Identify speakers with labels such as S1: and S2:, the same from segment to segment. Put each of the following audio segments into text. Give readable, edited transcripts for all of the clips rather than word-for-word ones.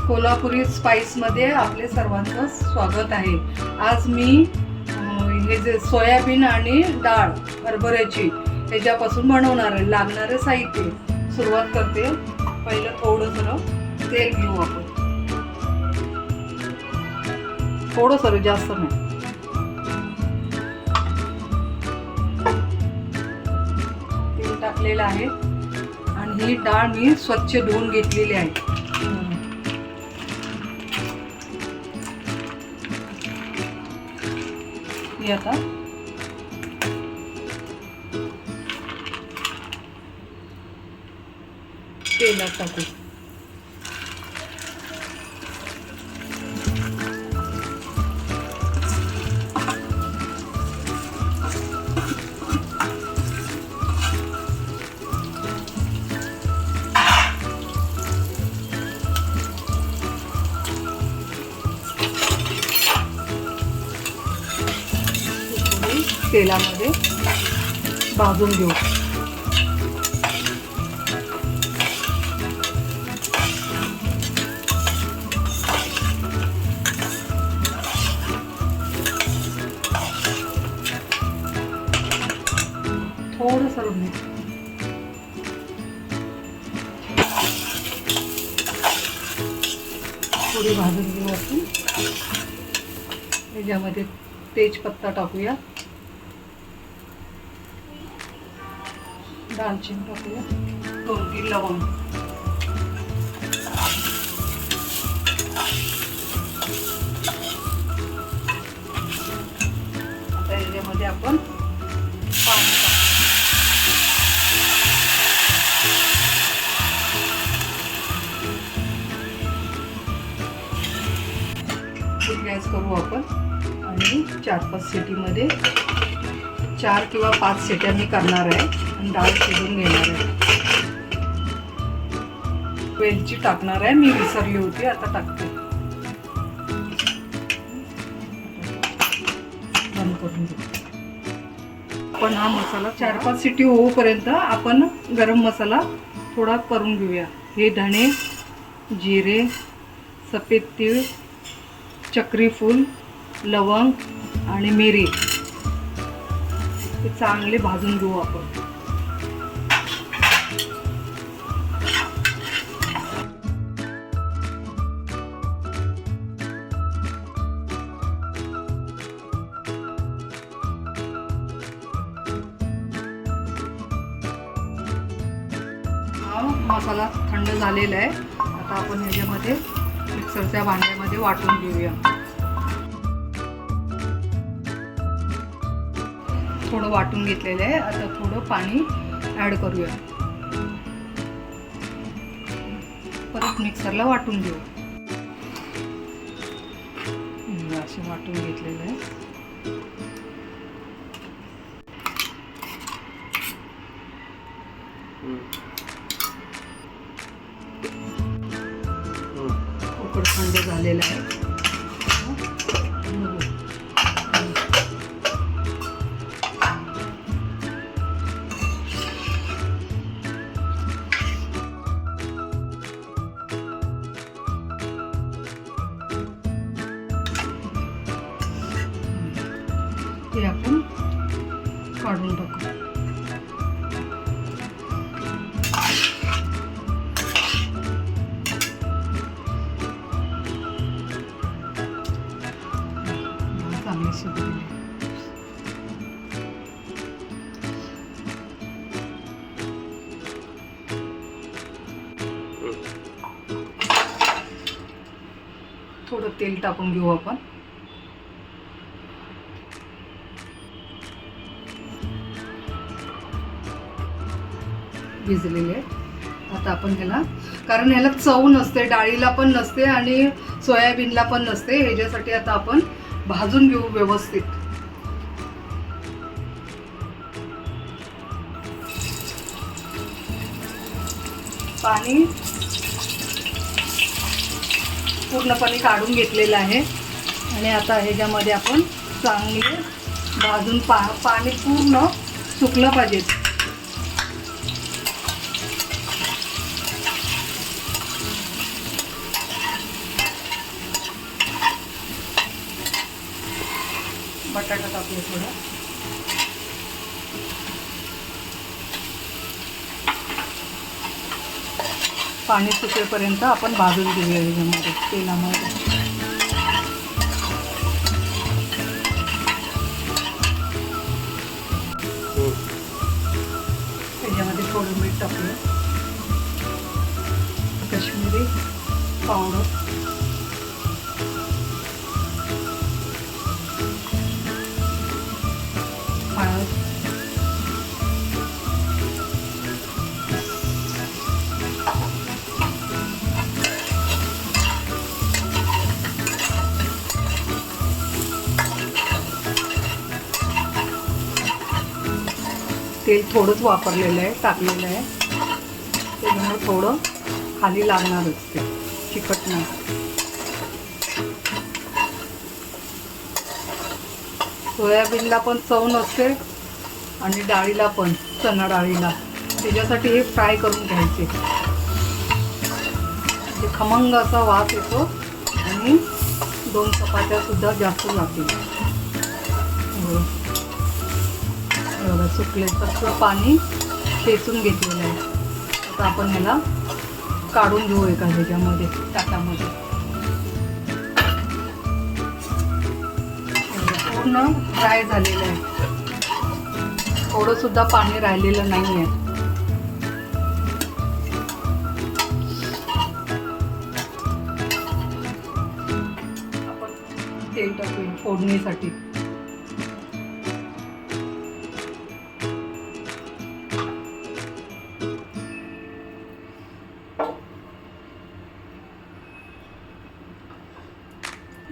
S1: कोल्हापुरी स्पाइसमध्ये आपले सर्वांचं स्वागत आहे। आज मी हे जे सोयाबीन आणि डाळ हरभऱ्याची ह्याच्यापासून बनवणार आहे। लागणारे साहित्य सुरुवात करते। पहिलं थोडंसं तेल घेऊ आपण, थोडंसं जास्त नाही। तेल टाकलेलं आहे आणि ही डाळ मी स्वच्छ धुवून घेतलेली आहे। ही आता तेलात टाकू। तेलामध्ये भाजून घेऊ। थोडंसं मीठ, थोडी भाजून घेऊ आपण। याच्यामध्ये तेजपत्ता टाकूया, दालचिनी टाकूया, 2-3 लवंग, आता याच्यामध्ये आपण पाणी टाकू। गॅस करू आपण आणि 4-5 शिटीमध्ये 4 किंवा 5 शिट्या मी करणार आहे आणि डाळ शिजून घेणार आहे। वेलची टाकणार आहे, मी विसरली होती, आता टाकते। बंद करून घेऊ आपण। हा मसाला 4-5 शिटी होऊपर्यंत आपण गरम मसाला थोडा करून घेऊया। हे धणे, जिरे, सफेद तीळ, चक्री फूल, लवंग आणि मिरी हे चांगले भाजून घेऊ आपण। हा मसाला थंड झालेला आहे, आता आपण ह्याच्यामध्ये मिक्सरच्या भांड्यामध्ये वाटून घेऊया। थोडं वाटून घेतलेलं आहे, आता थोडं पाणी ॲड करूया। परत मिक्सरला वाटून घेऊ। असे वाटून घेतलेलं आहे। कुकर थंड झालेलं आहे। हे आपण काढून टाकू। चांगली शिजलेली आहे। थोडं तेल टाकून घेऊ आपण। भिजलेले आता आपण ह्याला, कारण ह्याला चव नसते, डाळीला पण नसते आणि सोयाबीनला पण नसते, ह्याच्यासाठी आता आपण भाजून घेऊ व्यवस्थित। पाणी पूर्णपणे काढून घेतलेलं आहे आणि आता ह्याच्यामध्ये आपण चांगले भाजून पाणी पूर्ण सुकलं पाहिजे। बटाटा टाकूया थोडा. पाणी सुटेपर्यंत आपण भाजून घेऊया याच्यामध्ये तेलामध्ये. त्याच्यामध्ये थोडं मीठ टाकूया. काश्मीरी पावडर, हळद, तेल थोडंच वापरलेलं आहे, टाकलेलं आहे. त्याच्यामुळे थोडं खाली लागणारच ते चिकटणार. सोयाबीनला पण चव नसते आणि डाळीला पण, चणा डाळीला. त्याच्यासाठी हे फ्राय करून घ्यायचे. म्हणजे खमंग असा वास येतो आणि 2 चपात्या सुद्धा जास्त जातील. सुकले तर पाणी खेचून घेतलेलं आहे. आता आपण ह्याला काढून घेऊ एका ह्याच्यामध्ये, ताटामध्ये. पूर्ण फ्राय झालेलं आहे. थोडं सुद्धा पाणी राहिलेलं नाही आहे. आपण तेल टाकूया फोडणीसाठी.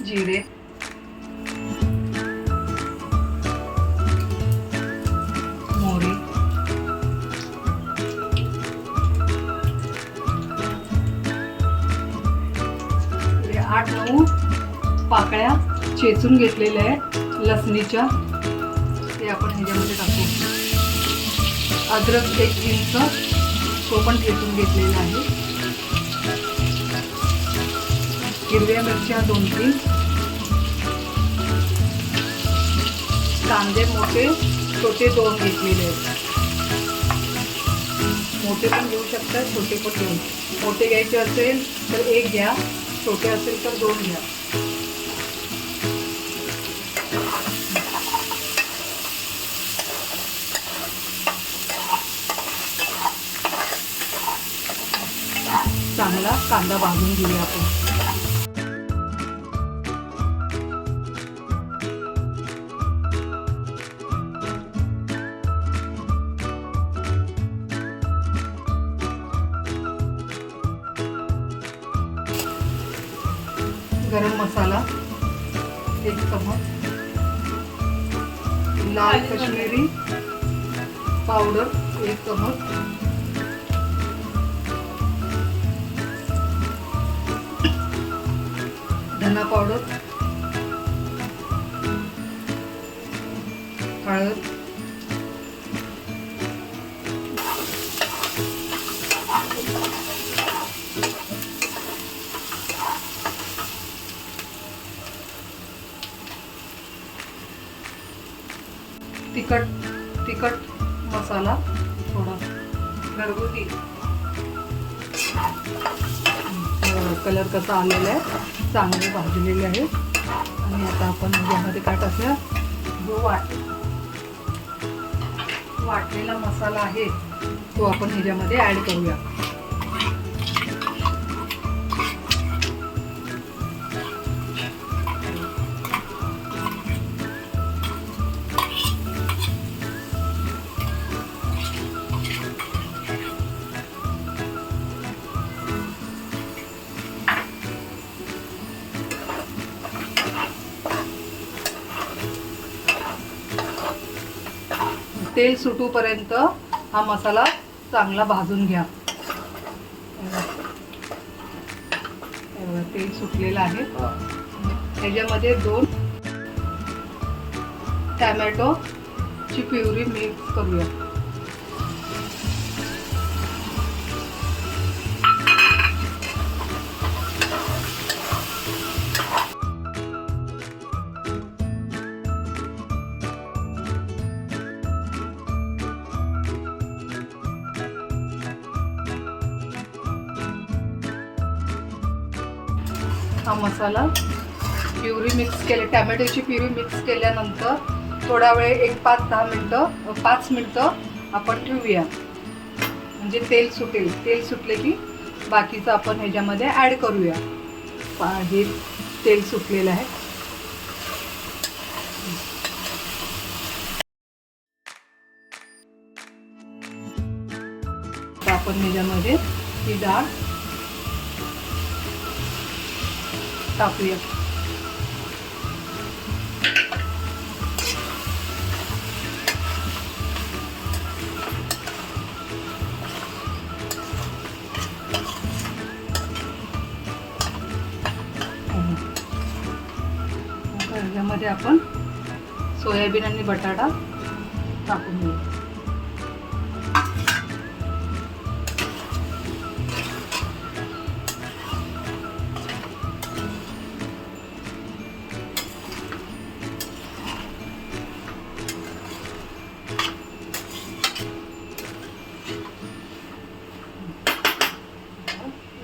S1: जिरे, मोहरी, 8-9 पाकळ्या चेचून घेतलेल्या आहेत लसणीच्या, ते आपण ह्याच्यामध्ये टाकू. अद्रक 1 इंच, तो पण ठेचून घेतलेला आहे. हिरव्या मिरच्या 2-3, कांदे मोठे छोटे 2 घेतलेले आहेत. मोठे पण घेऊ शकतात, छोटे पण घेऊ. मोठे घ्यायचे असेल तर 1 घ्या, छोटे असेल तर 2 घ्या. चांगला कांदा भाजून घेऊया आपण. गरम मसाला 1 चमच, लाल काश्मीरी पावडर 1 चमच, धना पावडर, हळद, तिखट मसाला थोडा घरगुती. कलर कसा आलेला आहे, चांगले भाजलेले आहे. आणि आता आपण यामध्ये काय टाकूया, जो वाटलेला मसाला आहे तो आपण ह्याच्यामध्ये ॲड करूया. तेल सुटूपर्यंत हा मसाला चांगला भाजून घ्या. तेल सुटलेलं आहे. ह्याच्यामध्ये 2 टॅमॅटोची प्युरी मिक्स करूया. हा मसाला प्युरी मिक्स केले, टॅमॅटोची प्युरी मिक्स केल्यानंतर थोडा वेळ एक 5 मिनटं आपण ठेवूया, म्हणजे तेल सुटेल. तेल सुटले की बाकीचं आपण ह्याच्यामध्ये ॲड करूया. हे तेल सुटलेलं आहे. आता आपण ह्याच्यामध्ये ही डाळ टाकूया. ह्याच्यामध्ये आपण सोयाबीन आणि बटाटा टाकून घेऊ.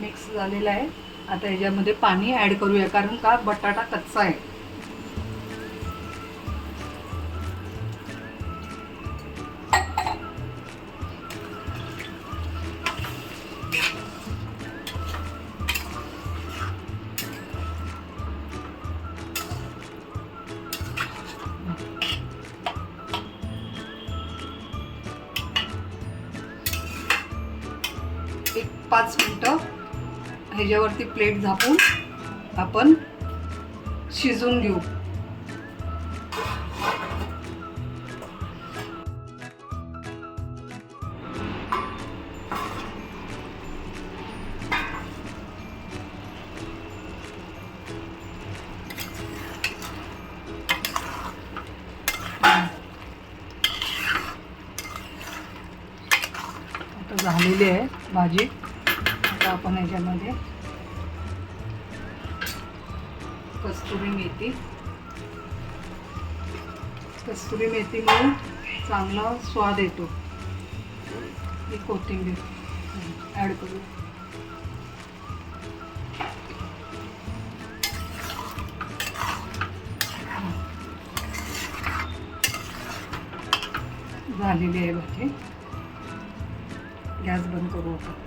S1: मिक्स झालेला आहे. आता ह्याच्यामध्ये पाणी ॲड करूया, कारण का बटाटा कच्चा आहे. एक 5 मिनटं ह्याच्यावरती प्लेट झाकून आपण शिजवून घेऊ. आता झालेली आहे भाजी. आता आपण ह्याच्यामध्ये कस्तुरी मेथीमुळे चांगला स्वाद येतो. ही कोथिंबीर ॲड करू. झालेली आहे भाजी. गॅस बंद करू आपण.